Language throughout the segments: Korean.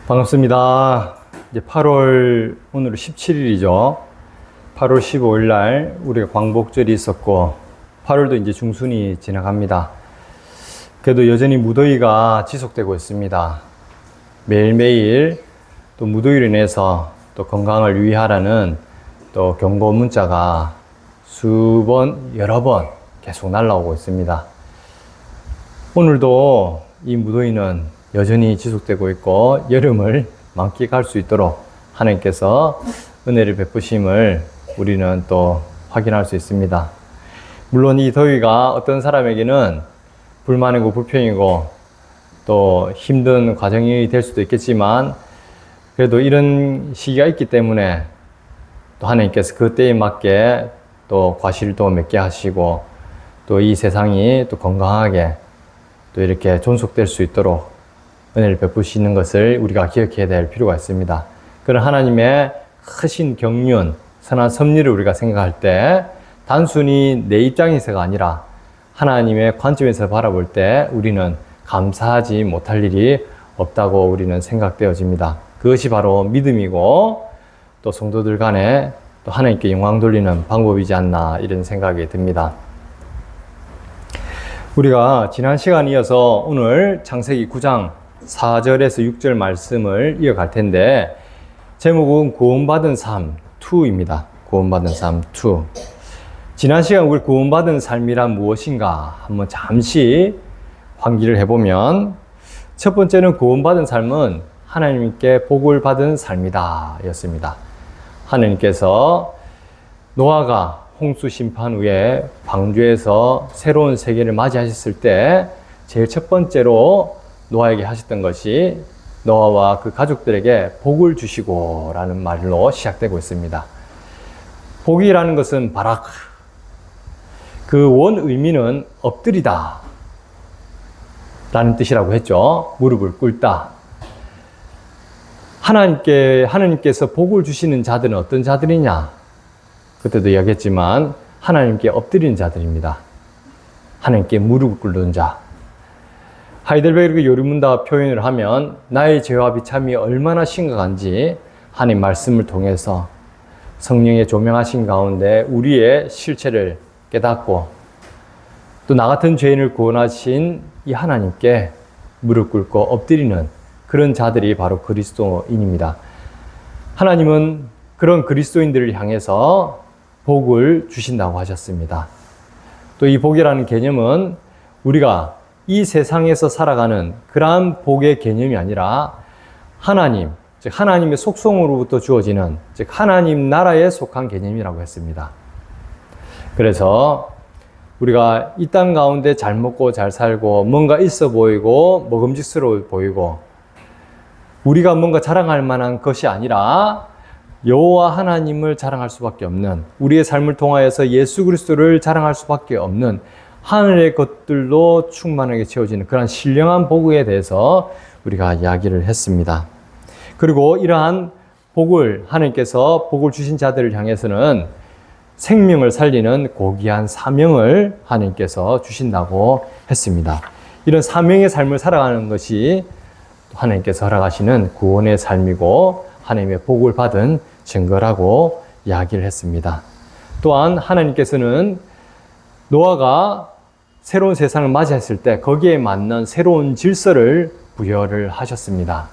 반갑습니다. 이제 8월, 오늘은 17일이죠. 8월 15일 날 우리가 광복절이 있었고, 8월도 이제 중순이 지나갑니다. 그래도 여전히 무더위가 지속되고 있습니다. 매일매일 또 무더위로 인해서 또 건강을 유의하라는 또 경고 문자가 여러 번 계속 날라오고 있습니다. 오늘도 이 무더위는 여전히 지속되고 있고 여름을 만끽할 수 있도록 하나님께서 은혜를 베푸심을 우리는 또 확인할 수 있습니다. 물론 이 더위가 어떤 사람에게는 불만이고 불평이고 또 힘든 과정이 될 수도 있겠지만, 그래도 이런 시기가 있기 때문에 또 하나님께서 그때에 맞게 또 과실도 맺게 하시고 또 이 세상이 또 건강하게 또 이렇게 존속될 수 있도록 은혜를 베푸시는 것을 우리가 기억해야 될 필요가 있습니다. 그런 하나님의 크신 경륜, 선한 섭리를 우리가 생각할 때 단순히 내 입장에서가 아니라 하나님의 관점에서 바라볼 때 우리는 감사하지 못할 일이 없다고 우리는 생각되어집니다. 그것이 바로 믿음이고 또 성도들 간에 또 하나님께 영광 돌리는 방법이지 않나, 이런 생각이 듭니다. 우리가 지난 시간에 이어서 오늘 창세기 9장 4절에서 6절 말씀을 이어갈 텐데, 제목은 구원받은 삶 2입니다. 구원받은 삶 2. 지난 시간 우리 구원받은 삶이란 무엇인가 한번 잠시 환기를 해보면, 첫 번째는 구원받은 삶은 하나님께 복을 받은 삶이다 였습니다. 하나님께서 노아가 홍수 심판 후에 방주에서 새로운 세계를 맞이하셨을 때 제일 첫 번째로 노아에게 하셨던 것이 노아와 그 가족들에게 복을 주시고 라는 말로 시작되고 있습니다. 복이라는 것은 바라크, 그 원 의미는 엎드리다 라는 뜻이라고 했죠. 무릎을 꿇다. 하나님께서 복을 주시는 자들은 어떤 자들이냐? 그때도 이야기했지만 하나님께 엎드리는 자들입니다. 하나님께 무릎을 꿇는 자. 하이델베르그 요리문답 표현을 하면 나의 죄와 비참이 얼마나 심각한지 하나님 말씀을 통해서 성령의 조명하신 가운데 우리의 실체를 깨닫고 또 나 같은 죄인을 구원하신 이 하나님께 무릎 꿇고 엎드리는 그런 자들이 바로 그리스도인입니다. 하나님은 그런 그리스도인들을 향해서 복을 주신다고 하셨습니다. 또 이 복이라는 개념은 우리가 이 세상에서 살아가는 그러한 복의 개념이 아니라 하나님, 즉 하나님의 속성으로부터 주어지는, 즉 하나님 나라에 속한 개념이라고 했습니다. 그래서 우리가 이 땅 가운데 잘 먹고 잘 살고 뭔가 있어 보이고 먹음직스러워 보이고 우리가 뭔가 자랑할 만한 것이 아니라 여호와 하나님을 자랑할 수밖에 없는, 우리의 삶을 통하여서 예수 그리스도를 자랑할 수밖에 없는 하늘의 것들로 충만하게 채워지는 그런 신령한 복에 대해서 우리가 이야기를 했습니다. 그리고 이러한 복을, 하나님께서 복을 주신 자들을 향해서는 생명을 살리는 고귀한 사명을 하나님께서 주신다고 했습니다. 이런 사명의 삶을 살아가는 것이 하나님께서 허락하시는 구원의 삶이고 하나님의 복을 받은 증거라고 이야기를 했습니다. 또한 하나님께서는 노아가 새로운 세상을 맞이했을 때 거기에 맞는 새로운 질서를 부여를 하셨습니다.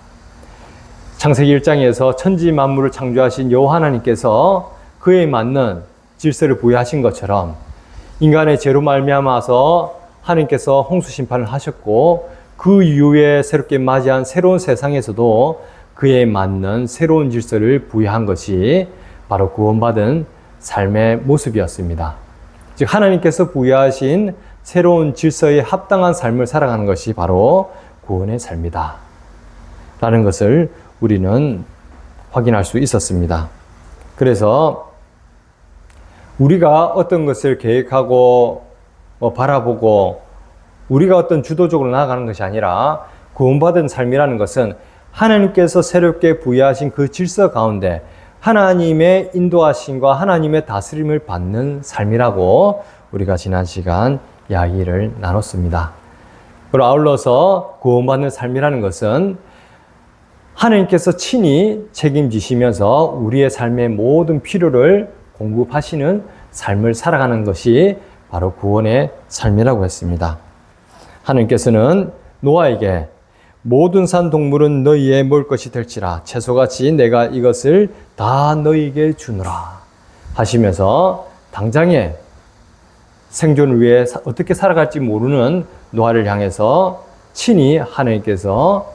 창세기 1장에서 천지 만물을 창조하신 여호와 하나님께서 그에 맞는 질서를 부여하신 것처럼 인간의 죄로 말미암아서 하나님께서 홍수 심판을 하셨고 그 이후에 새롭게 맞이한 새로운 세상에서도 그에 맞는 새로운 질서를 부여한 것이 바로 구원받은 삶의 모습이었습니다. 즉 하나님께서 부여하신 새로운 질서에 합당한 삶을 살아가는 것이 바로 구원의 삶이다 라는 것을 우리는 확인할 수 있었습니다. 그래서 우리가 어떤 것을 계획하고 바라보고 우리가 어떤 주도적으로 나아가는 것이 아니라 구원받은 삶이라는 것은 하나님께서 새롭게 부여하신 그 질서 가운데 하나님의 인도하심과 하나님의 다스림을 받는 삶이라고 우리가 지난 시간 이야기를 나눴습니다. 그리고 아울러서 구원받는 삶이라는 것은 하나님께서 친히 책임지시면서 우리의 삶의 모든 필요를 공급하시는 삶을 살아가는 것이 바로 구원의 삶이라고 했습니다. 하나님께서는 노아에게 모든 산 동물은 너희의 먹을 것이 될지라 채소같이 내가 이것을 다 너희에게 주노라 하시면서 당장에 생존을 위해 어떻게 살아갈지 모르는 노아를 향해서 친히 하나님께서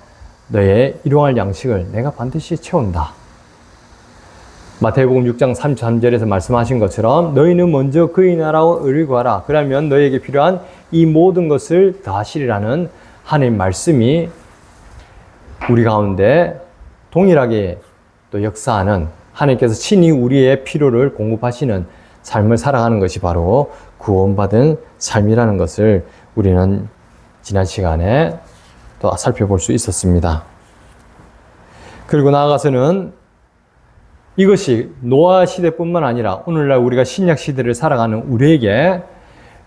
너의 일용할 양식을 내가 반드시 채운다. 마태복음 6장 33절에서 말씀하신 것처럼 너희는 먼저 그의 나라와 의를 구하라. 그러면 너희에게 필요한 이 모든 것을 더하시리라는 하나님 말씀이 우리 가운데 동일하게 또 역사하는 하나님께서 친히 우리의 필요를 공급하시는 삶을 살아가는 것이 바로 구원받은 삶이라는 것을 우리는 지난 시간에 또 살펴볼 수 있었습니다. 그리고 나아가서는 이것이 노아 시대뿐만 아니라 오늘날 우리가 신약 시대를 살아가는 우리에게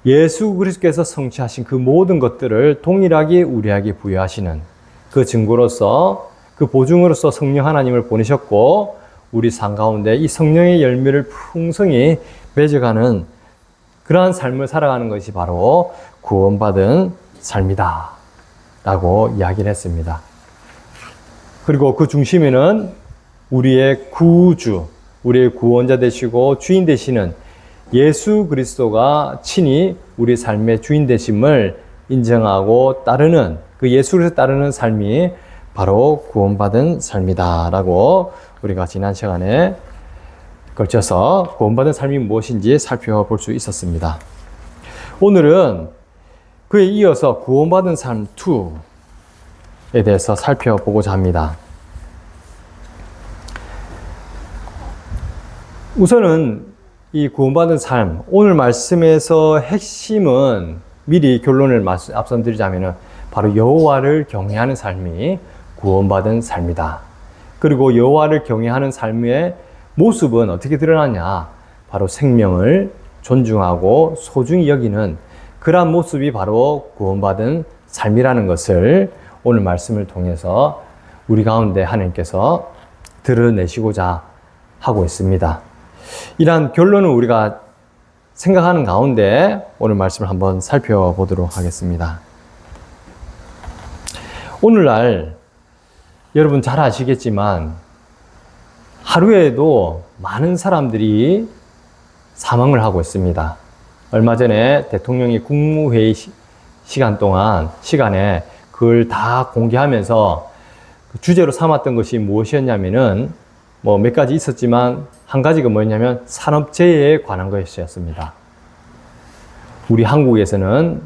예수 그리스도께서 성취하신 그 모든 것들을 동일하게 우리에게 부여하시는 그 증거로서 그 보증으로서 성령 하나님을 보내셨고 우리 삶 가운데 이 성령의 열매를 풍성히 맺어가는 그러한 삶을 살아가는 것이 바로 구원받은 삶이다 라고 이야기를 했습니다. 그리고 그 중심에는 우리의 구주, 우리의 구원자 되시고 주인 되시는 예수 그리스도가 친히 우리 삶의 주인 되심을 인정하고 따르는 그 예수를 따르는 삶이 바로 구원받은 삶이다 라고 우리가 지난 시간에 걸쳐서 구원받은 삶이 무엇인지 살펴볼 수 있었습니다. 오늘은 그에 이어서 구원받은 삶 2에 대해서 살펴보고자 합니다. 우선은 이 구원받은 삶, 오늘 말씀에서 핵심은 미리 결론을 앞선드리자면 바로 여호와를 경외하는 삶이 구원받은 삶이다. 그리고 여호와를 경외하는 삶의 모습은 어떻게 드러나냐? 바로 생명을 존중하고 소중히 여기는 그러한 모습이 바로 구원받은 삶이라는 것을 오늘 말씀을 통해서 우리 가운데 하나님께서 드러내시고자 하고 있습니다. 이러한 결론을 우리가 생각하는 가운데 오늘 말씀을 한번 살펴보도록 하겠습니다. 오늘날 여러분 잘 아시겠지만 하루에도 많은 사람들이 사망을 하고 있습니다. 얼마 전에 대통령이 국무회의 시간에 그걸 다 공개하면서 주제로 삼았던 것이 무엇이었냐면은 몇 가지 있었지만 한 가지가 뭐였냐면 산업재해에 관한 것이었습니다. 우리 한국에서는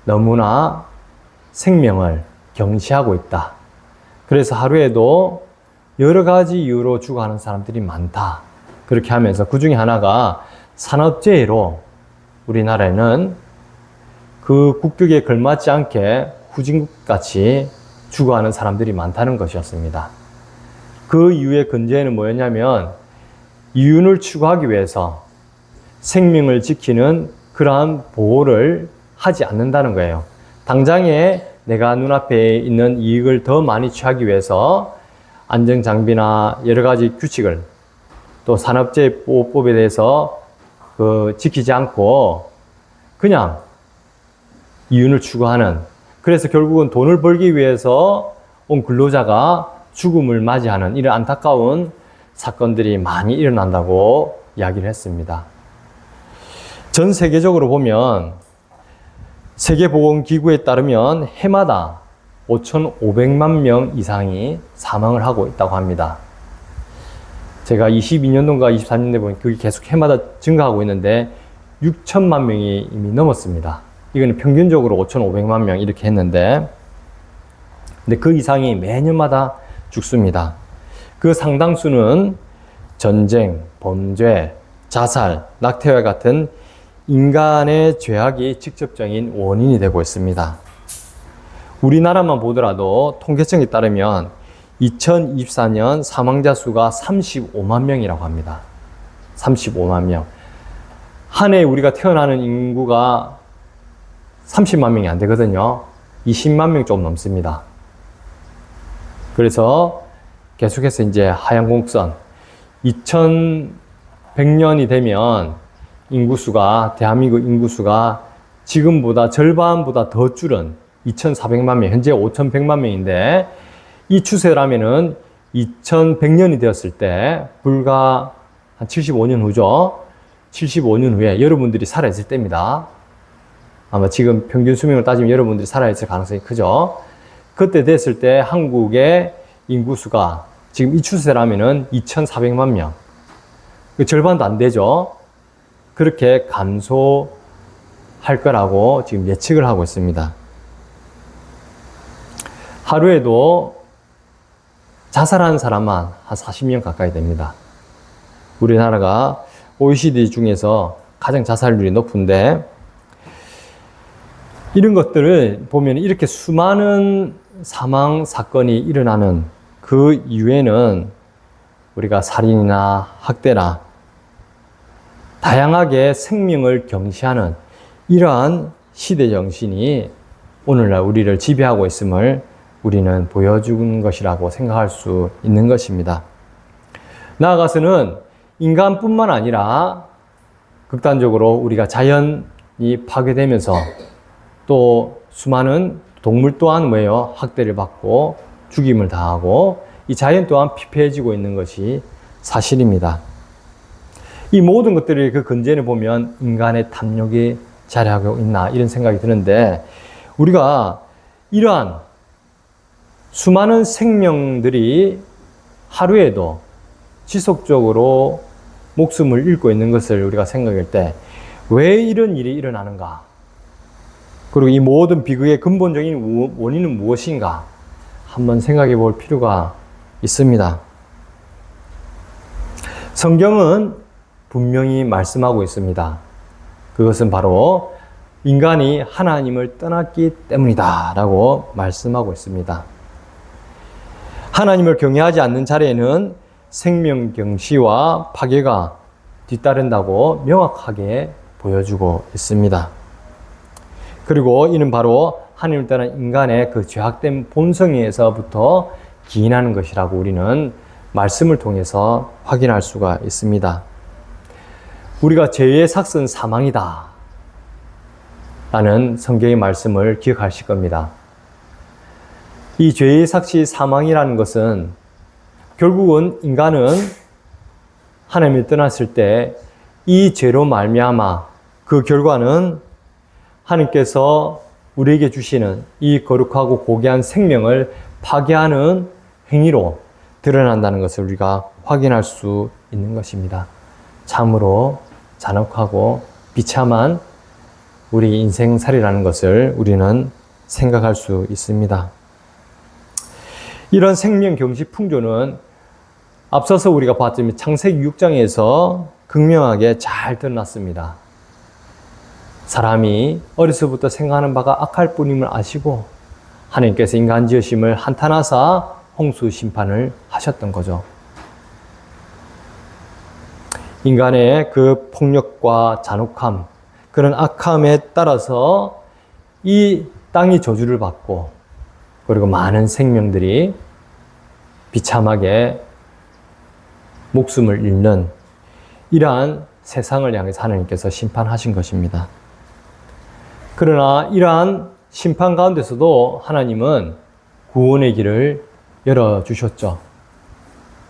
너무나 생명을 경시하고 있다. 그래서 하루에도 여러 가지 이유로 죽어가는 사람들이 많다. 그렇게 하면서 그 중에 하나가 산업재해로 우리나라에는 그 국격에 걸맞지 않게 후진국같이 죽어가는 사람들이 많다는 것이었습니다. 그 이유의 근저에는 뭐였냐면 이윤을 추구하기 위해서 생명을 지키는 그러한 보호를 하지 않는다는 거예요. 당장에 내가 눈앞에 있는 이익을 더 많이 취하기 위해서 안전장비나 여러 가지 규칙을 또 산업재해보호법에 대해서 지키지 않고 그냥 이윤을 추구하는, 그래서 결국은 돈을 벌기 위해서 온 근로자가 죽음을 맞이하는 이런 안타까운 사건들이 많이 일어난다고 이야기를 했습니다. 전 세계적으로 보면 세계보건기구에 따르면 해마다 5,500만 명 이상이 사망을 하고 있다고 합니다. 제가 22년도인가 23년도에 보면 그게 계속 해마다 증가하고 있는데 6천만 명이 이미 넘었습니다. 이거는 평균적으로 5,500만 명 이렇게 했는데, 근데 그 이상이 매년마다 죽습니다. 그 상당수는 전쟁, 범죄, 자살, 낙태와 같은 인간의 죄악이 직접적인 원인이 되고 있습니다. 우리나라만 보더라도 통계청에 따르면 2024년 사망자 수가 35만 명이라고 합니다. 35만 명. 한 해 우리가 태어나는 인구가 30만 명이 안 되거든요. 20만 명 좀 넘습니다. 그래서 계속해서 이제 하얀 곡선 2100년이 되면 인구수가 대한민국 인구수가 지금보다 절반보다 더 줄은 2400만 명, 현재 5100만 명인데 이 추세라면은 2100년이 되었을 때 불과 한 75년 후죠. 75년 후에 여러분들이 살아있을 때입니다. 아마 지금 평균 수명을 따지면 여러분들이 살아있을 가능성이 크죠. 그때 됐을 때 한국의 인구수가 지금 이 추세라면은 2400만 명. 그 절반도 안 되죠. 그렇게 감소할 거라고 지금 예측을 하고 있습니다. 하루에도 자살하는 사람만 한 40명 가까이 됩니다. 우리나라가 OECD 중에서 가장 자살률이 높은데 이런 것들을 보면 이렇게 수많은 사망 사건이 일어나는 그 이유에는 우리가 살인이나 학대나 다양하게 생명을 경시하는 이러한 시대 정신이 오늘날 우리를 지배하고 있음을 우리는 보여준 것이라고 생각할 수 있는 것입니다. 나아가서는 인간뿐만 아니라 극단적으로 우리가 자연이 파괴되면서 또 수많은 동물 또한 뭐예요? 학대를 받고 죽임을 당하고 이 자연 또한 피폐해지고 있는 것이 사실입니다. 이 모든 것들의 그 근전에 보면 인간의 탐욕이 자리하고 있나 이런 생각이 드는데 우리가 이러한 수많은 생명들이 하루에도 지속적으로 목숨을 잃고 있는 것을 우리가 생각할 때 왜 이런 일이 일어나는가? 그리고 이 모든 비극의 근본적인 원인은 무엇인가? 한번 생각해 볼 필요가 있습니다. 성경은 분명히 말씀하고 있습니다. 그것은 바로 인간이 하나님을 떠났기 때문이다 라고 말씀하고 있습니다. 하나님을 경외하지 않는 자리에는 생명 경시와 파괴가 뒤따른다고 명확하게 보여주고 있습니다. 그리고 이는 바로 하나님을 떠난 인간의 그 죄악된 본성에서부터 기인하는 것이라고 우리는 말씀을 통해서 확인할 수가 있습니다. 우리가 죄의 삭은 사망이다 라는 성경의 말씀을 기억하실 겁니다. 이 죄의 삭이 사망이라는 것은 결국은 인간은 하나님을 떠났을 때 이 죄로 말미암아 그 결과는 하나님께서 우리에게 주시는 이 거룩하고 고귀한 생명을 파괴하는 행위로 드러난다는 것을 우리가 확인할 수 있는 것입니다. 참으로 잔혹하고 비참한 우리 인생살이라는 것을 우리는 생각할 수 있습니다. 이런 생명 경시 풍조는 앞서서 우리가 봤지만 창세기 6장에서 극명하게 잘 드러났습니다. 사람이 어려서부터 생각하는 바가 악할 뿐임을 아시고 하나님께서 인간 지으심을 한탄하사 홍수 심판을 하셨던 거죠. 인간의 그 폭력과 잔혹함, 그런 악함에 따라서 이 땅이 저주를 받고 그리고 많은 생명들이 비참하게 목숨을 잃는 이러한 세상을 향해서 하나님께서 심판하신 것입니다. 그러나 이러한 심판 가운데서도 하나님은 구원의 길을 열어주셨죠.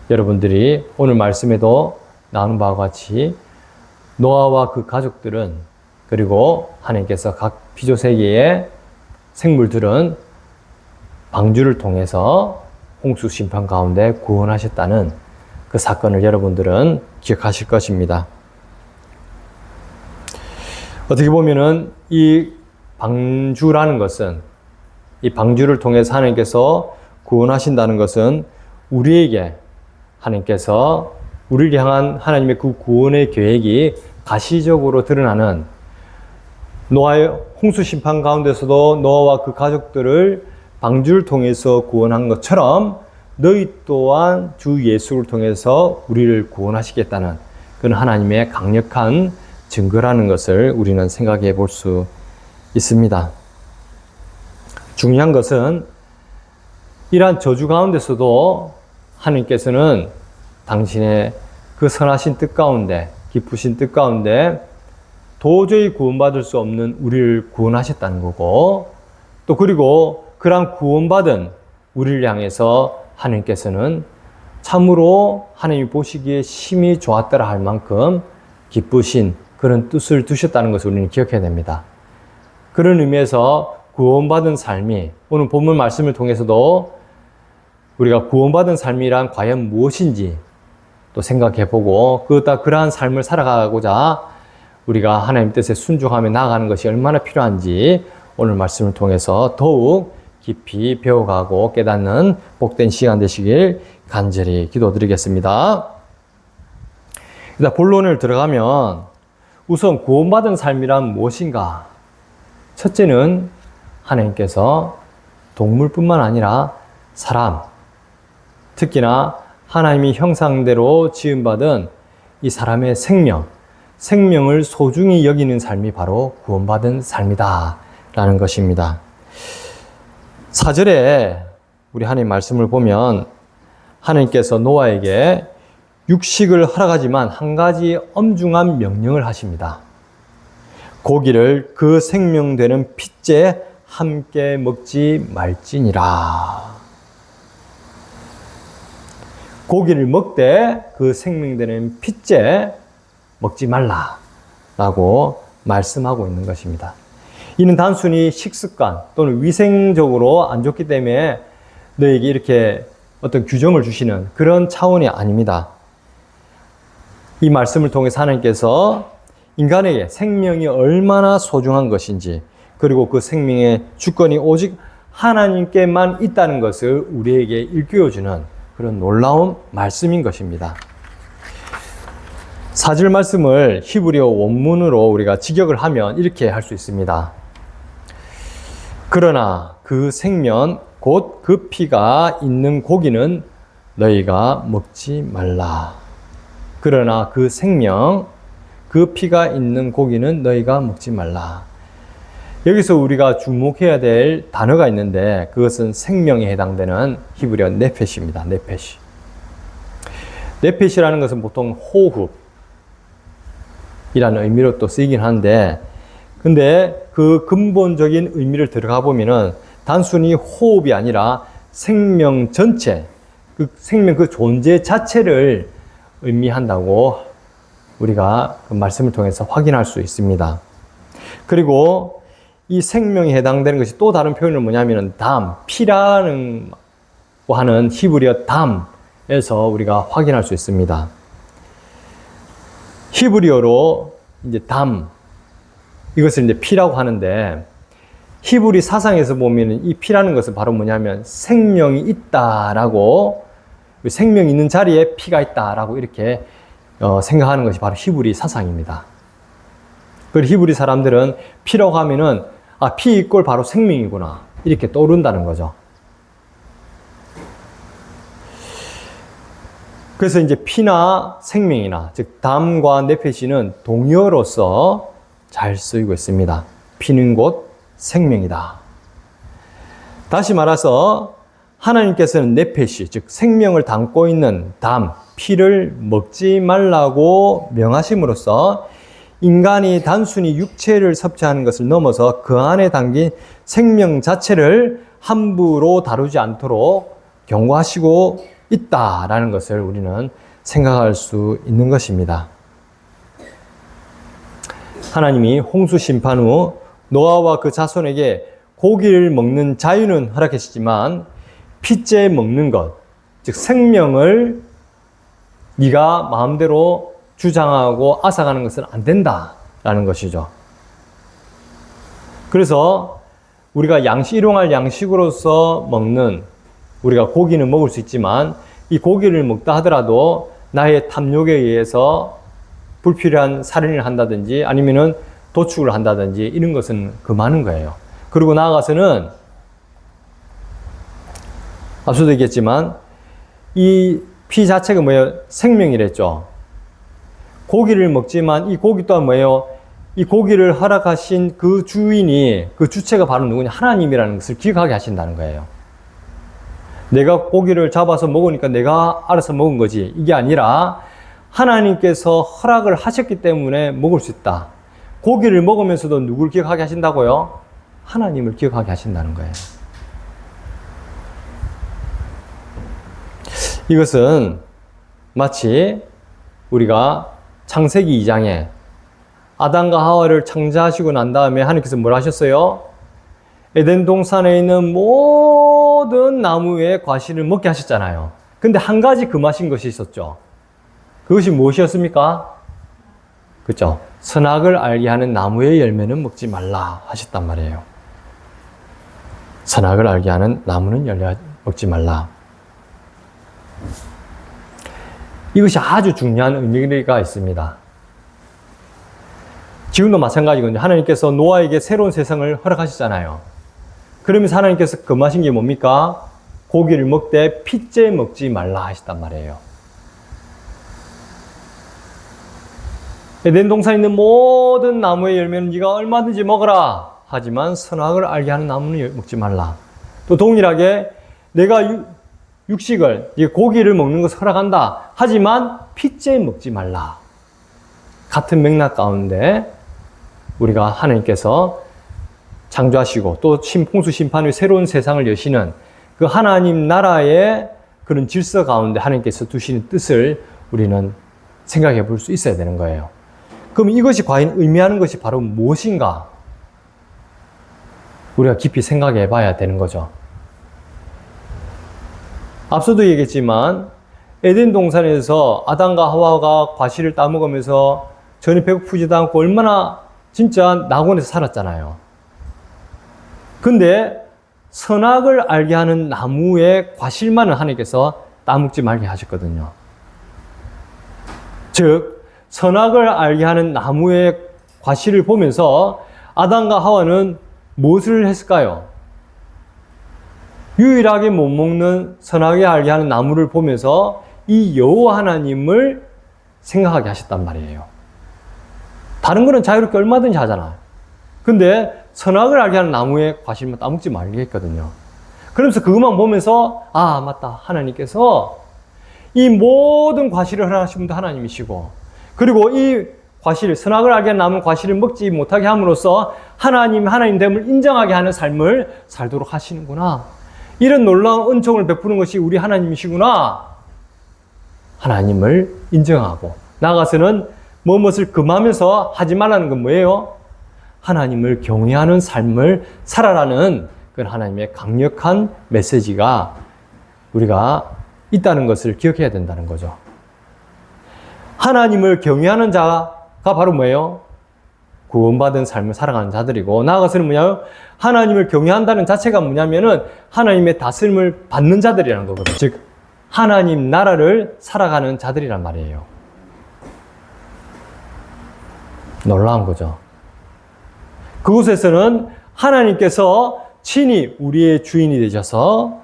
여러분들이 오늘 말씀에도 나오는 바와 같이 노아와 그 가족들은 그리고 하나님께서 각 피조세계의 생물들은 방주를 통해서 홍수 심판 가운데 구원하셨다는 그 사건을 여러분들은 기억하실 것입니다. 어떻게 보면은 이 방주라는 것은 이 방주를 통해서 하나님께서 구원하신다는 것은 우리에게 하나님께서 우리를 향한 하나님의 그 구원의 계획이 가시적으로 드러나는 노아의 홍수 심판 가운데서도 노아와 그 가족들을 방주를 통해서 구원한 것처럼 너희 또한 주 예수를 통해서 우리를 구원하시겠다는 그런 하나님의 강력한 증거라는 것을 우리는 생각해 볼 수 있습니다. 중요한 것은 이러한 저주 가운데서도 하나님께서는 당신의 그 선하신 뜻 가운데, 기쁘신 뜻 가운데 도저히 구원받을 수 없는 우리를 구원하셨다는 거고, 또 그리고 그런 구원받은 우리를 향해서 하나님께서는 참으로 하나님이 보시기에 심히 좋았더라 할 만큼 기쁘신 그런 뜻을 두셨다는 것을 우리는 기억해야 됩니다. 그런 의미에서 구원받은 삶이, 오늘 본문 말씀을 통해서도 우리가 구원받은 삶이란 과연 무엇인지 또 생각해보고, 그러한 삶을 살아가고자 우리가 하나님 뜻에 순종하며 나아가는 것이 얼마나 필요한지 오늘 말씀을 통해서 더욱 깊이 배워가고 깨닫는 복된 시간 되시길 간절히 기도드리겠습니다. 일단 본론을 들어가면 우선 구원받은 삶이란 무엇인가? 첫째는 하나님께서 동물뿐만 아니라 사람, 특히나 하나님이 형상대로 지음받은 이 사람의 생명을 소중히 여기는 삶이 바로 구원받은 삶이다 라는 것입니다. 4절에 우리 하나님 말씀을 보면 하나님께서 노아에게 육식을 허락하지만 한 가지 엄중한 명령을 하십니다. 고기를 그 생명되는 핏째 함께 먹지 말지니라. 고기를 먹되 그 생명되는 핏째 먹지 말라라고 말씀하고 있는 것입니다. 이는 단순히 식습관 또는 위생적으로 안 좋기 때문에 너에게 이렇게 어떤 규정을 주시는 그런 차원이 아닙니다. 이 말씀을 통해서 하나님께서 인간에게 생명이 얼마나 소중한 것인지, 그리고 그 생명의 주권이 오직 하나님께만 있다는 것을 우리에게 일깨워주는 그런 놀라운 말씀인 것입니다. 4절 말씀을 히브리어 원문으로 우리가 직역을 하면 이렇게 할 수 있습니다. 그러나 그 생명 곧 그 피가 있는 고기는 너희가 먹지 말라. 그러나 그 생명 그 피가 있는 고기는 너희가 먹지 말라. 여기서 우리가 주목해야 될 단어가 있는데 그것은 생명에 해당되는 히브리어 네펫입니다. 네펫이라는 것은 보통 호흡이라는 의미로 또 쓰이긴 하는데, 근데 그 근본적인 의미를 들어가 보면은 단순히 호흡이 아니라 생명 전체, 그 생명 그 존재 자체를 의미한다고 우리가 그 말씀을 통해서 확인할 수 있습니다. 그리고 이 생명에 해당되는 것이 또 다른 표현은 뭐냐면은 피라는 하는 히브리어 담에서 우리가 확인할 수 있습니다. 히브리어로 이제 이것을 이제 피라고 하는데, 히브리 사상에서 보면은 이 피라는 것은 바로 뭐냐면 생명이 있다라고, 생명이 있는 자리에 피가 있다라고 이렇게 생각하는 것이 바로 히브리 사상입니다. 그리고 히브리 사람들은 피라고 하면은 피 이꼴 바로 생명이구나 이렇게 떠오른다는 거죠. 그래서 이제 피나 생명이나 즉 담과 네펫이는 동의어로서 잘 쓰이고 있습니다. 피는 곧 생명이다. 다시 말해서 하나님께서는 네펫이 즉 생명을 담고 있는 피를 먹지 말라고 명하심으로써 인간이 단순히 육체를 섭취하는 것을 넘어서 그 안에 담긴 생명 자체를 함부로 다루지 않도록 경고하시고 있다라는 것을 우리는 생각할 수 있는 것입니다. 하나님이 홍수 심판 후 노아와 그 자손에게 고기를 먹는 자유는 허락하시지만 핏째 먹는 것, 즉 생명을 네가 마음대로 주장하고 앗아가는 것은 안 된다라는 것이죠. 그래서 우리가 일용할 양식으로서 먹는, 우리가 고기는 먹을 수 있지만 이 고기를 먹다 하더라도 나의 탐욕에 의해서 불필요한 살인을 한다든지 아니면은 도축을 한다든지 이런 것은 금하는 거예요. 그리고 나아가서는 앞서도 얘기했지만 이 피 자체가 뭐예요? 생명이랬죠. 고기를 먹지만 이 고기 또한 뭐예요? 이 고기를 허락하신 그 주인이, 그 주체가 바로 누구냐? 하나님이라는 것을 기억하게 하신다는 거예요. 내가 고기를 잡아서 먹으니까 내가 알아서 먹은 거지. 이게 아니라 하나님께서 허락을 하셨기 때문에 먹을 수 있다. 고기를 먹으면서도 누굴 기억하게 하신다고요? 하나님을 기억하게 하신다는 거예요. 이것은 마치 우리가 창세기 2장에 아담과 하와를 창조하시고 난 다음에 하나님께서 뭘 하셨어요? 에덴 동산에 있는 모든 나무의 과실을 먹게 하셨잖아요. 근데 한 가지 금하신 것이 있었죠. 그것이 무엇이었습니까? 그렇죠. 선악을 알게 하는 나무의 열매는 먹지 말라 하셨단 말이에요. 선악을 알게 하는 나무는 먹지 말라. 이것이 아주 중요한 의미가 있습니다. 지금도 마찬가지거든요. 하나님께서 노아에게 새로운 세상을 허락하시잖아요. 그러면서 하나님께서 금하신 게 뭡니까? 고기를 먹되 핏째 먹지 말라 하셨단 말이에요. 에덴 동산에 있는 모든 나무의 열매는 네가 얼마든지 먹어라. 하지만 선악을 알게 하는 나무는 먹지 말라. 또 동일하게 내가 육식을, 고기를 먹는 것을 허락한다. 하지만 핏째 먹지 말라. 같은 맥락 가운데 우리가 하나님께서 창조하시고 또 풍수 심판의 새로운 세상을 여시는 그 하나님 나라의 그런 질서 가운데 하나님께서 두시는 뜻을 우리는 생각해 볼 수 있어야 되는 거예요. 그럼 이것이 과연 의미하는 것이 바로 무엇인가? 우리가 깊이 생각해 봐야 되는 거죠. 앞서도 얘기했지만 에덴 동산에서 아담과 하와가 과실을 따먹으면서 전혀 배고프지도 않고 얼마나 진짜 낙원에서 살았잖아요. 근데 선악을 알게 하는 나무의 과실만은 하나님께서 따먹지 말게 하셨거든요. 즉 선악을 알게 하는 나무의 과실을 보면서 아담과 하와는 무엇을 했을까요? 유일하게 못 먹는 선악을 알게 하는 나무를 보면서 이 여호와 하나님을 생각하게 하셨단 말이에요. 다른 거는 자유롭게 얼마든지 하잖아요. 근데 선악을 알게 하는 나무의 과실만 따먹지 말게 했거든요. 그러면서 그것만 보면서 아 맞다, 하나님께서 이 모든 과실을 허락하신 분도 하나님이시고, 그리고 이 과실, 선악을 알게 하는 나무 과실을 먹지 못하게 함으로써 하나님됨을 인정하게 하는 삶을 살도록 하시는구나. 이런 놀라운 은총을 베푸는 것이 우리 하나님이시구나. 하나님을 인정하고 나아가서는 무엇을 금하면서 하지 말라는 건 뭐예요? 하나님을 경외하는 삶을 살아라는 그런 하나님의 강력한 메시지가 우리가 있다는 것을 기억해야 된다는 거죠. 하나님을 경외하는 자가 바로 뭐예요? 구원받은 삶을 살아가는 자들이고, 나아가서는 뭐냐요? 하나님을 경외한다는 자체가 뭐냐면은 하나님의 다스림을 받는 자들이라는 거거든요. 즉 하나님 나라를 살아가는 자들이란 말이에요. 놀라운 거죠. 그곳에서는 하나님께서 친히 우리의 주인이 되셔서,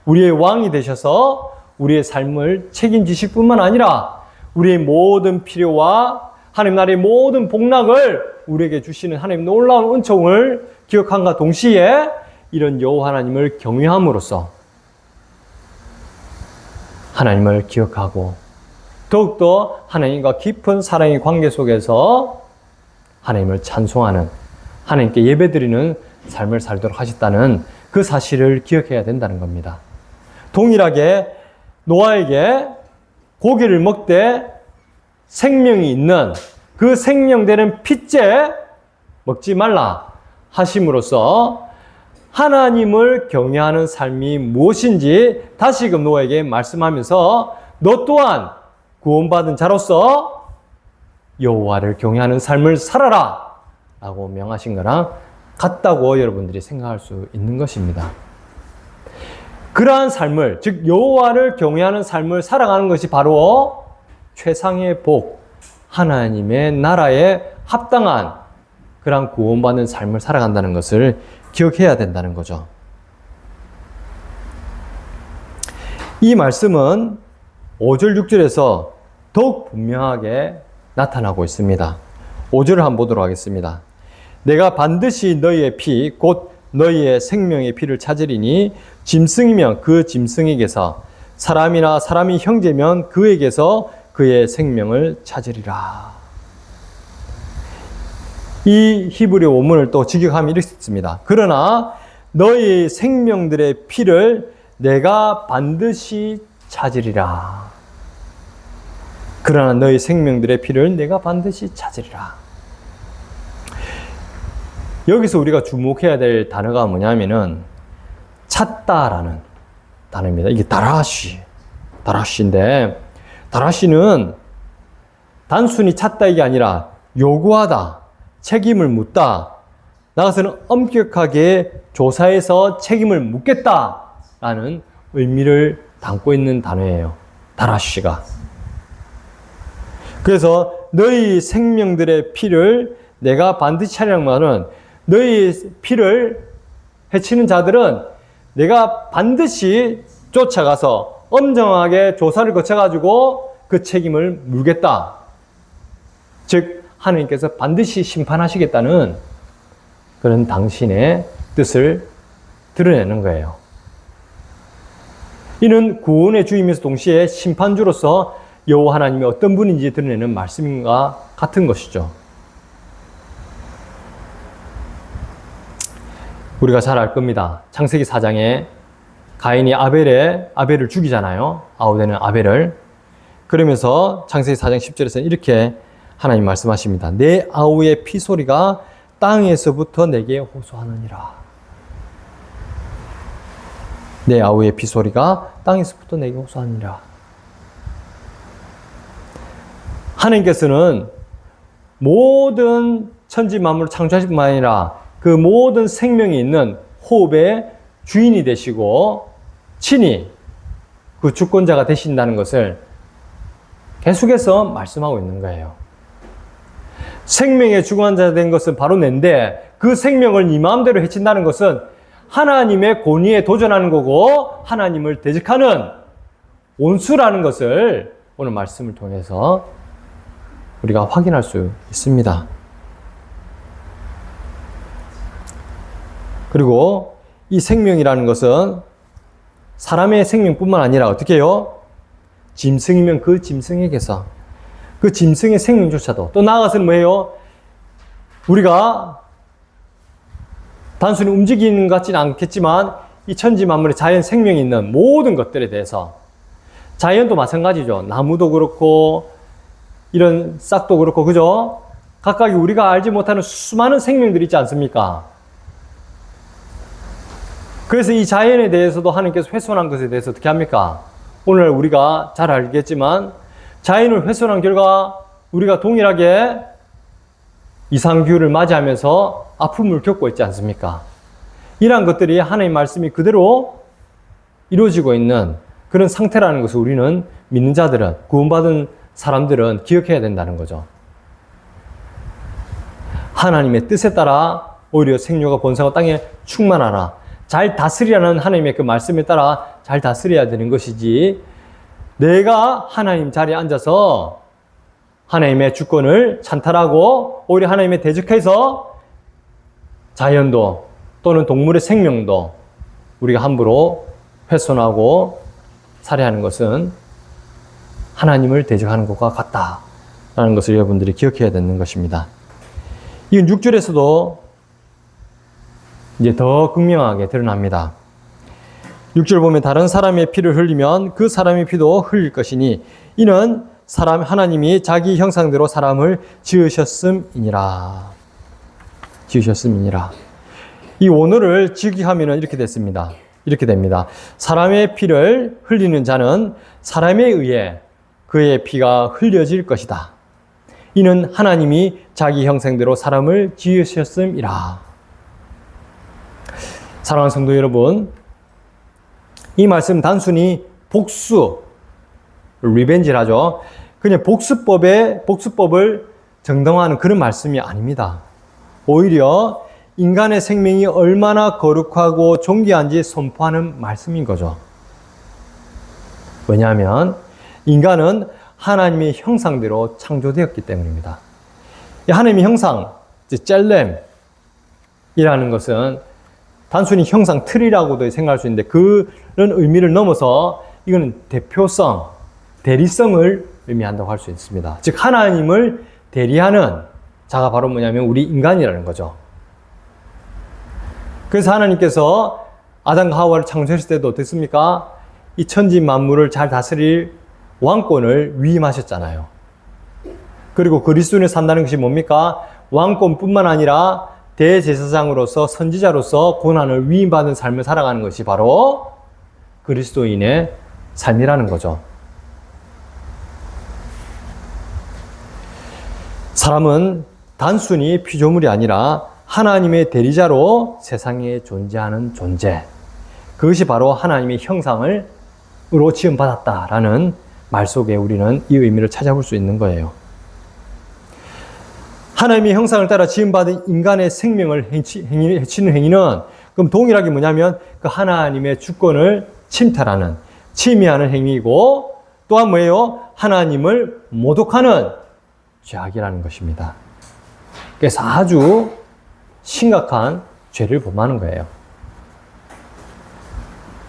우리의 왕이 되셔서 우리의 삶을 책임지실 뿐만 아니라 우리의 모든 필요와 하나님 나라의 모든 복락을 우리에게 주시는 하나님 놀라운 은총을 기억함과 동시에 이런 여호와 하나님을 경외함으로써 하나님을 기억하고 더욱더 하나님과 깊은 사랑의 관계 속에서 하나님을 찬송하는, 하나님께 예배드리는 삶을 살도록 하셨다는 그 사실을 기억해야 된다는 겁니다. 동일하게 노아에게 고기를 먹되 생명이 있는 그 생명되는 핏째 먹지 말라 하심으로써 하나님을 경외하는 삶이 무엇인지 다시금 노아에게 말씀하면서 너 또한 구원받은 자로서 여호와를 경외하는 삶을 살아라 라고 명하신 거랑 같다고 여러분들이 생각할 수 있는 것입니다. 그러한 삶을, 즉 여호와를 경외하는 삶을 살아가는 것이 바로 최상의 복, 하나님의 나라에 합당한 그러한 구원받는 삶을 살아간다는 것을 기억해야 된다는 거죠. 이 말씀은 5절, 6절에서 더욱 분명하게 나타나고 있습니다. 5절을 한번 보도록 하겠습니다. 내가 반드시 너희의 피, 곧 너희의 생명의 피를 찾으리니 짐승이면 그 짐승에게서, 사람이나 사람이 형제면 그에게서 그의 생명을 찾으리라. 이 히브리 원문을 또 직역하면 이렇게 씁니다. 그러나 너희 생명들의 피를 내가 반드시 찾으리라. 그러나 너희 생명들의 피를 내가 반드시 찾으리라. 여기서 우리가 주목해야 될 단어가 뭐냐면은 찾다라는 단어입니다. 이게 다라시인데, 다라시는 단순히 찾다 이게 아니라 요구하다, 책임을 묻다, 나아가서는 엄격하게 조사해서 책임을 묻겠다라는 의미를 담고 있는 단어예요. 다라시가. 그래서 너희 생명들의 피를 내가 반드시 찾으라는 말은, 너희 피를 해치는 자들은 내가 반드시 쫓아가서 엄정하게 조사를 거쳐가지고 그 책임을 물겠다. 즉 하나님께서 반드시 심판하시겠다는 그런 당신의 뜻을 드러내는 거예요. 이는 구원의 주이면서 동시에 심판주로서 여호와 하나님이 어떤 분인지 드러내는 말씀과 같은 것이죠. 우리가 잘 알 겁니다. 창세기 4장에 가인이 아벨을 죽이잖아요. 아우되는 아벨을. 그러면서 창세기 4장 10절에서는 이렇게 하나님 말씀하십니다. 내 아우의 피소리가 땅에서부터 내게 호소하느니라. 내 아우의 피소리가 땅에서부터 내게 호소하느니라. 하나님께서는 모든 천지 만물을 창조하실 뿐만 아니라 그 모든 생명이 있는 호흡의 주인이 되시고 친히 그 주권자가 되신다는 것을 계속해서 말씀하고 있는 거예요. 생명의 주관자 된 것은 바로 내인데 그 생명을 네 마음대로 해친다는 것은 하나님의 권위에 도전하는 거고 하나님을 대적하는 온수라는 것을 오늘 말씀을 통해서 우리가 확인할 수 있습니다. 그리고 이 생명이라는 것은 사람의 생명뿐만 아니라 어떻게 해요? 짐승이면 그 짐승에게서, 그 짐승의 생명조차도, 또 나아가서는 뭐예요? 우리가 단순히 움직이는 것 같지는 않겠지만 이 천지 만물의 자연 생명이 있는 모든 것들에 대해서, 자연도 마찬가지죠. 나무도 그렇고 이런 싹도 그렇고, 그죠? 각각이 우리가 알지 못하는 수많은 생명들이 있지 않습니까? 그래서 이 자연에 대해서도 하나님께서 훼손한 것에 대해서 어떻게 합니까? 오늘 우리가 잘 알겠지만 자연을 훼손한 결과 우리가 동일하게 이상기후를 맞이하면서 아픔을 겪고 있지 않습니까? 이러한 것들이 하나님의 말씀이 그대로 이루어지고 있는 그런 상태라는 것을 우리는 믿는 자들은, 구원받은 사람들은 기억해야 된다는 거죠. 하나님의 뜻에 따라 오히려 생육과 번성과 땅에 충만하라. 잘 다스리라는 하나님의 그 말씀에 따라 잘 다스려야 되는 것이지, 내가 하나님 자리에 앉아서 하나님의 주권을 찬탈하고 오히려 하나님의 대적해서 자연도 또는 동물의 생명도 우리가 함부로 훼손하고 살해하는 것은 하나님을 대적하는 것과 같다라는 것을 여러분들이 기억해야 되는 것입니다. 이건 6절에서도 이제 더 극명하게 드러납니다. 6절 보면 다른 사람의 피를 흘리면 그 사람의 피도 흘릴 것이니 이는 하나님이 자기 형상대로 사람을 지으셨음이니라. 이 원어를 직역하면 이렇게 됐습니다. 이렇게 됩니다. 사람의 피를 흘리는 자는 사람에 의해 그의 피가 흘려질 것이다. 이는 하나님이 자기 형상대로 사람을 지으셨음이라. 사랑하는 성도 여러분, 이 말씀 단순히 복수, 리벤지라죠. 그냥 복수법을 정당화하는 그런 말씀이 아닙니다. 오히려 인간의 생명이 얼마나 거룩하고 존귀한지 선포하는 말씀인 거죠. 왜냐하면 인간은 하나님의 형상대로 창조되었기 때문입니다. 이 하나님의 형상, 젤렘이라는 것은 단순히 형상 틀이라고도 생각할 수 있는데 그런 의미를 넘어서 이거는 대표성, 대리성을 의미한다고 할 수 있습니다. 즉 하나님을 대리하는 자가 바로 뭐냐면 우리 인간이라는 거죠. 그래서 하나님께서 아담과 하와를 창조했을 때도 어땠습니까? 이 천지 만물을 잘 다스릴 왕권을 위임하셨잖아요. 그리고 그리스도인을 산다는 것이 뭡니까? 왕권뿐만 아니라 대제사장으로서 선지자로서 고난을 위임받은 삶을 살아가는 것이 바로 그리스도인의 삶이라는 거죠. 사람은 단순히 피조물이 아니라 하나님의 대리자로 세상에 존재하는 존재. 그것이 바로 하나님의 형상으로 지음받았다라는 말 속에 우리는 이 의미를 찾아볼 수 있는 거예요. 하나님의 형상을 따라 지음받은 인간의 생명을 해치는 행위는 그럼 동일하게 뭐냐면 그 하나님의 주권을 침탈하는, 침해하는 행위이고 또한 뭐예요? 하나님을 모독하는 죄악이라는 것입니다. 그래서 아주 심각한 죄를 범하는 거예요.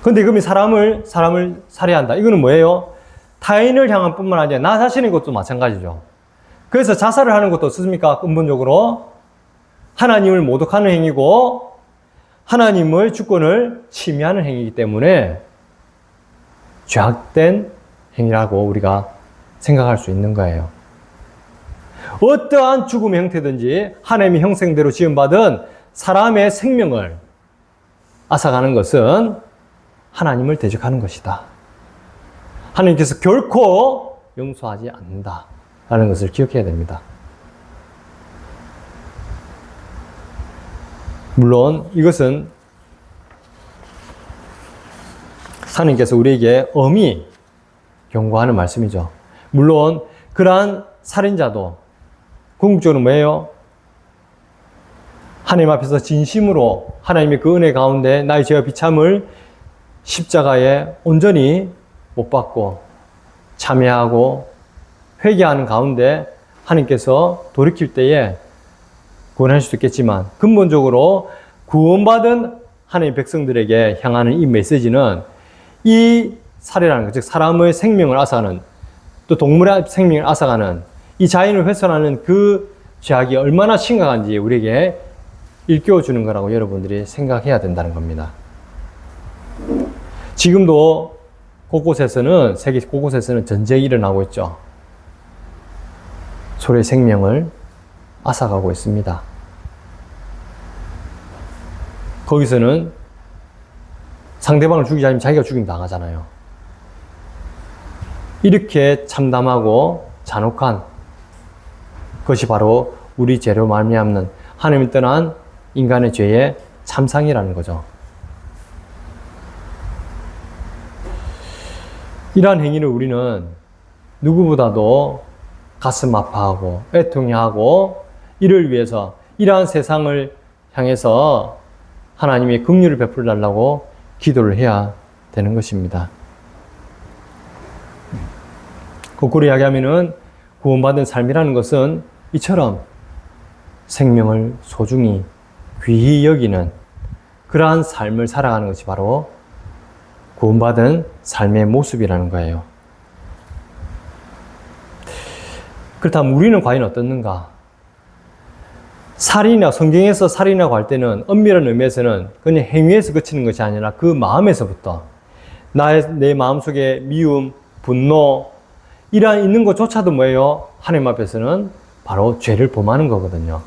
근데 그러면 사람을 살해한다. 이거는 뭐예요? 타인을 향한 뿐만 아니라 나 자신의 것도 마찬가지죠. 그래서 자살을 하는 것도 어떻습니까? 근본적으로 하나님을 모독하는 행위고 하나님의 주권을 침해하는 행위이기 때문에 죄악된 행위라고 우리가 생각할 수 있는 거예요. 어떠한 죽음의 형태든지 하나님의 형상대로 지음받은 사람의 생명을 앗아가는 것은 하나님을 대적하는 것이다. 하나님께서 결코 용서하지 않는다라는 것을 기억해야 됩니다. 물론 이것은 하나님께서 우리에게 엄히 경고하는 말씀이죠. 물론 그러한 살인자도 궁극적으로 뭐예요? 하나님 앞에서 진심으로 하나님의 그 은혜 가운데 나의 죄와 비참을 십자가에 온전히 못 받고 참회하고 회개하는 가운데 하나님께서 돌이킬 때에 구원할 수도 있겠지만 근본적으로 구원받은 하나님의 백성들에게 향하는 이 메시지는 이 살해라는 것, 즉 사람의 생명을 앗아가는 또 동물의 생명을 앗아가는 이 자연을 훼손하는 그 죄악이 얼마나 심각한지 우리에게 일깨워주는 거라고 여러분들이 생각해야 된다는 겁니다. 지금도 곳곳에서는, 세계 곳곳에서는 전쟁이 일어나고 있죠. 소의 생명을 앗아가고 있습니다. 거기서는 상대방을 죽이지 않으면 자기가 죽임 당하잖아요. 이렇게 참담하고 잔혹한 것이 바로 우리 죄로 말미암는 하나님을 떠난 인간의 죄의 참상이라는 거죠. 이러한 행위를 우리는 누구보다도 가슴 아파하고 애통해하고 이를 위해서 이러한 세상을 향해서 하나님의 긍휼을 베풀어 달라고 기도를 해야 되는 것입니다. 거꾸로 이야기하면은 구원받은 삶이라는 것은 이처럼 생명을 소중히 귀히 여기는 그러한 삶을 살아가는 것이 바로 구원받은 삶의 모습이라는 거예요. 그렇다면 우리는 과연 어떻는가? 살인이나 성경에서 살인이라고 할 때는 엄밀한 의미에서는 그냥 행위에서 그치는 것이 아니라 그 마음에서부터 내 마음속에 미움, 분노 이러한 있는 것조차도 뭐예요? 하나님 앞에서는 바로 죄를 범하는 거거든요.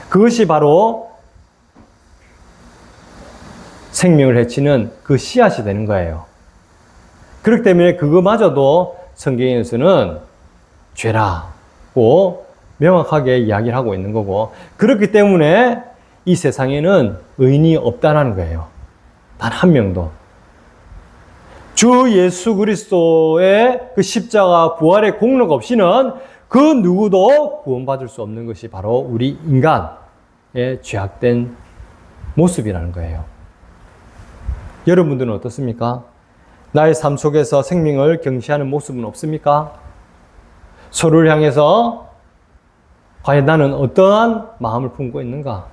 그것이 바로 생명을 해치는 그 씨앗이 되는 거예요. 그렇기 때문에 그거마저도 성경에서는 죄라고 명확하게 이야기를 하고 있는 거고, 그렇기 때문에 이 세상에는 의인이 없다는 거예요. 단 한 명도. 주 예수 그리스도의 그 십자가 부활의 공로가 없이는 그 누구도 구원받을 수 없는 것이 바로 우리 인간의 죄악된 모습이라는 거예요. 여러분들은 어떻습니까? 나의 삶 속에서 생명을 경시하는 모습은 없습니까? 서로를 향해서 과연 나는 어떠한 마음을 품고 있는가?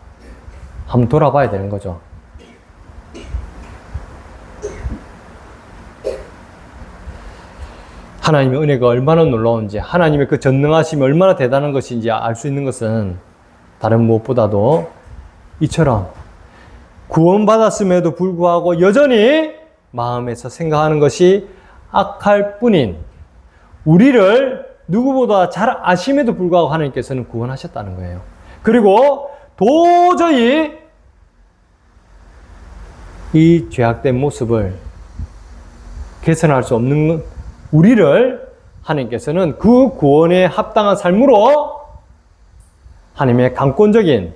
한번 돌아봐야 되는 거죠. 하나님의 은혜가 얼마나 놀라운지, 하나님의 그 전능하심이 얼마나 대단한 것인지 알 수 있는 것은 다른 무엇보다도 이처럼 구원받았음에도 불구하고 여전히 마음에서 생각하는 것이 악할 뿐인 우리를 누구보다 잘 아심에도 불구하고 하나님께서는 구원하셨다는 거예요. 그리고 도저히 이 죄악된 모습을 개선할 수 없는 우리를 하나님께서는 그 구원에 합당한 삶으로 하나님의 강권적인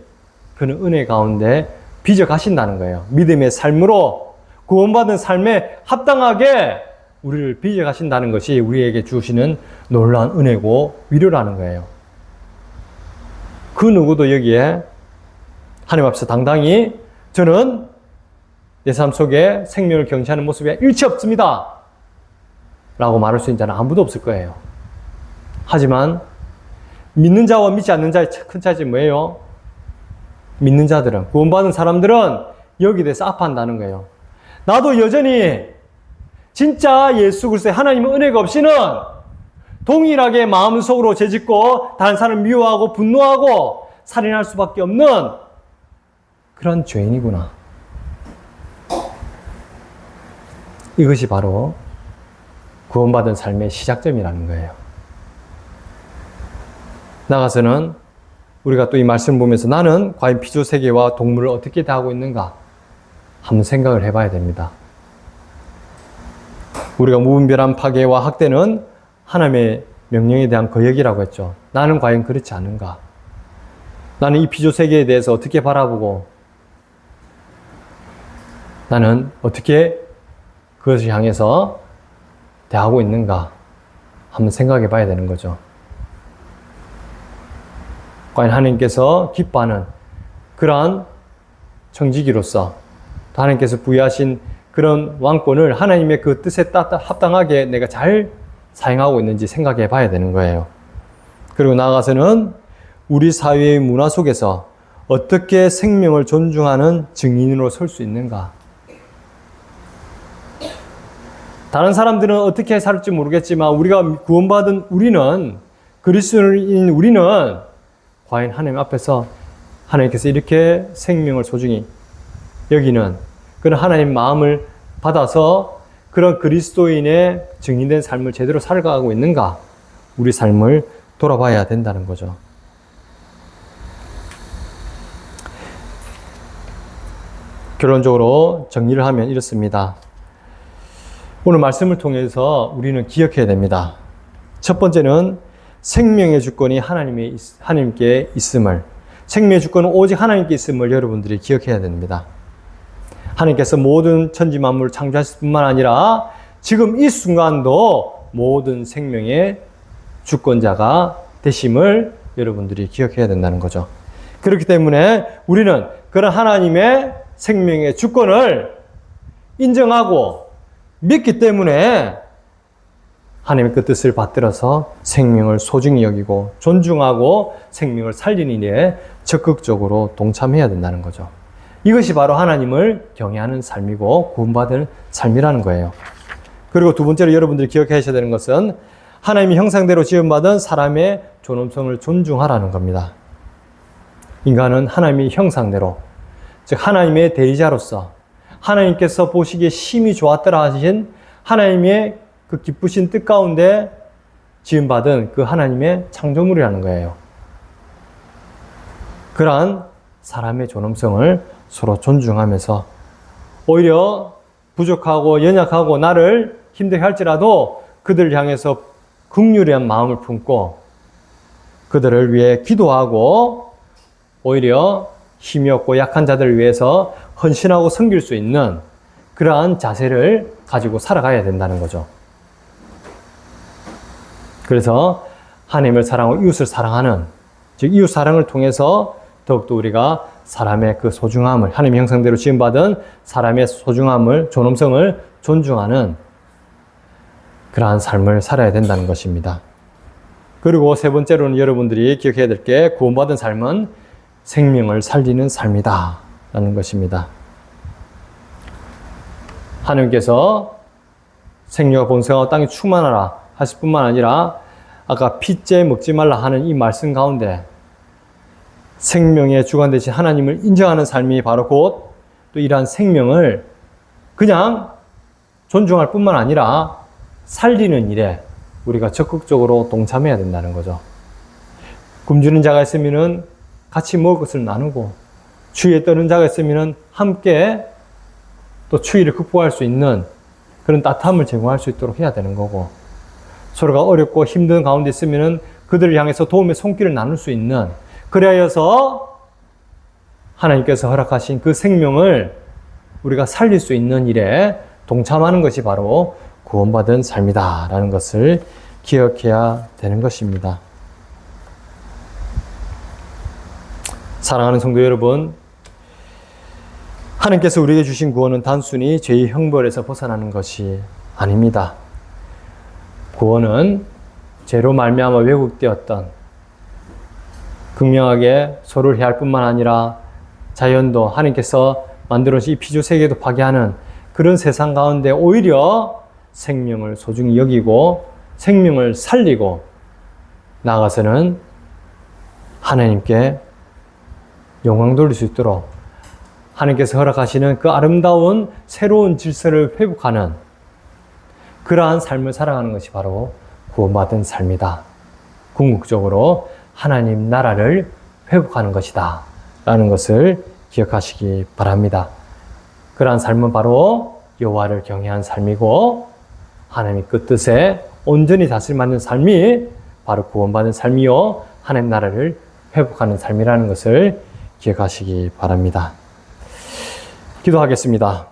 그런 은혜 가운데 빚어 가신다는 거예요. 믿음의 삶으로 구원받은 삶에 합당하게 우리를 빚어 가신다는 것이 우리에게 주시는 놀라운 은혜고 위로라는 거예요. 그 누구도 여기에 하나님 앞에서 당당히 저는 내 삶 속에 생명을 경시하는 모습에 일치 없습니다 라고 말할 수 있는 자는 아무도 없을 거예요. 하지만 믿는 자와 믿지 않는 자의 큰 차이점이 뭐예요? 믿는 자들은, 구원받은 사람들은 여기에 대해서 아파한다는 거예요. 나도 여전히 진짜 예수 그리스도의 하나님의 은혜가 없이는 동일하게 마음속으로 죄짓고 다른 사람을 미워하고 분노하고 살인할 수밖에 없는 그런 죄인이구나. 이것이 바로 구원받은 삶의 시작점이라는 거예요. 나가서는 우리가 또 이 말씀을 보면서 나는 과연 피조 세계와 동물을 어떻게 대하고 있는가 한번 생각을 해봐야 됩니다. 우리가 무분별한 파괴와 학대는 하나님의 명령에 대한 거역이라고 했죠. 나는 과연 그렇지 않은가? 나는 이 피조 세계에 대해서 어떻게 바라보고 나는 어떻게 그것을 향해서 대하고 있는가 한번 생각해 봐야 되는 거죠. 과연 하나님께서 기뻐하는 그러한 청지기로서 하나님께서 부여하신 그런 왕권을 하나님의 그 뜻에 합당하게 내가 잘 사용하고 있는지 생각해 봐야 되는 거예요. 그리고 나아가서는 우리 사회의 문화 속에서 어떻게 생명을 존중하는 증인으로 설 수 있는가. 다른 사람들은 어떻게 살지 모르겠지만 우리가 구원받은 우리는, 그리스도인인 우리는 과연 하나님 앞에서 하나님께서 이렇게 생명을 소중히 여기는 그런 하나님 마음을 받아서 그런 그리스도인의 증인된 삶을 제대로 살아가고 있는가? 우리 삶을 돌아봐야 된다는 거죠. 결론적으로 정리를 하면 이렇습니다. 오늘 말씀을 통해서 우리는 기억해야 됩니다. 첫 번째는 생명의 주권이 하나님께 있음을, 생명의 주권은 오직 하나님께 있음을 여러분들이 기억해야 됩니다. 하나님께서 모든 천지 만물을 창조하실 뿐만 아니라 지금 이 순간도 모든 생명의 주권자가 되심을 여러분들이 기억해야 된다는 거죠. 그렇기 때문에 우리는 그런 하나님의 생명의 주권을 인정하고 믿기 때문에 하나님의 그 뜻을 받들어서 생명을 소중히 여기고 존중하고 생명을 살리는 일에 적극적으로 동참해야 된다는 거죠. 이것이 바로 하나님을 경외하는 삶이고 구원받을 삶이라는 거예요. 그리고 두 번째로 여러분들이 기억하셔야 되는 것은 하나님의 형상대로 지음받은 사람의 존엄성을 존중하라는 겁니다. 인간은 하나님의 형상대로, 즉 하나님의 대리자로서 하나님께서 보시기에 심히 좋았더라 하신 하나님의 그 기쁘신 뜻 가운데 지음받은 그 하나님의 창조물이라는 거예요. 그러한 사람의 존엄성을 서로 존중하면서 오히려 부족하고 연약하고 나를 힘들게 할지라도 그들을 향해서 긍휼한 마음을 품고 그들을 위해 기도하고 오히려 힘이 없고 약한 자들을 위해서 헌신하고 섬길 수 있는 그러한 자세를 가지고 살아가야 된다는 거죠. 그래서 하나님을 사랑하고 이웃을 사랑하는, 즉 이웃 사랑을 통해서 더욱더 우리가 사람의 그 소중함을, 하나님의 형상대로 지음받은 사람의 소중함을, 존엄성을 존중하는 그러한 삶을 살아야 된다는 것입니다. 그리고 세 번째로는 여러분들이 기억해야 될 게 구원받은 삶은 생명을 살리는 삶이다 라는 것입니다. 하나님께서 생명과 번성하고 땅에 충만하라 하실 뿐만 아니라 아까 피째 먹지 말라 하는 이 말씀 가운데 생명의 주관 되신 하나님을 인정하는 삶이 바로 곧 또 이러한 생명을 그냥 존중할 뿐만 아니라 살리는 일에 우리가 적극적으로 동참해야 된다는 거죠. 굶주린 자가 있으면은 같이 먹을 것을 나누고 추위에 떠는 자가 있으면은 함께 또 추위를 극복할 수 있는 그런 따뜻함을 제공할 수 있도록 해야 되는 거고, 서로가 어렵고 힘든 가운데 있으면은 그들을 향해서 도움의 손길을 나눌 수 있는, 그래야여서 하나님께서 허락하신 그 생명을 우리가 살릴 수 있는 일에 동참하는 것이 바로 구원받은 삶이다라는 것을 기억해야 되는 것입니다. 사랑하는 성도 여러분, 하나님께서 우리에게 주신 구원은 단순히 죄의 형벌에서 벗어나는 것이 아닙니다. 구원은 죄로 말미암아 왜곡되었던, 극명하게 서로를 해할 뿐만 아니라 자연도 하나님께서 만들어진 이 피조 세계도 파괴하는 그런 세상 가운데 오히려 생명을 소중히 여기고 생명을 살리고 나아가서는 하나님께 영광 돌릴 수 있도록 하나님께서 허락하시는 그 아름다운 새로운 질서를 회복하는 그러한 삶을 살아가는 것이 바로 구원받은 삶이다. 궁극적으로 하나님 나라를 회복하는 것이다 라는 것을 기억하시기 바랍니다. 그러한 삶은 바로 여호와를 경외한 삶이고 하나님의 그 뜻에 온전히 다스림받는 삶이 바로 구원받은 삶이요 하나님 나라를 회복하는 삶이라는 것을 기억하시기 바랍니다. 기도하겠습니다.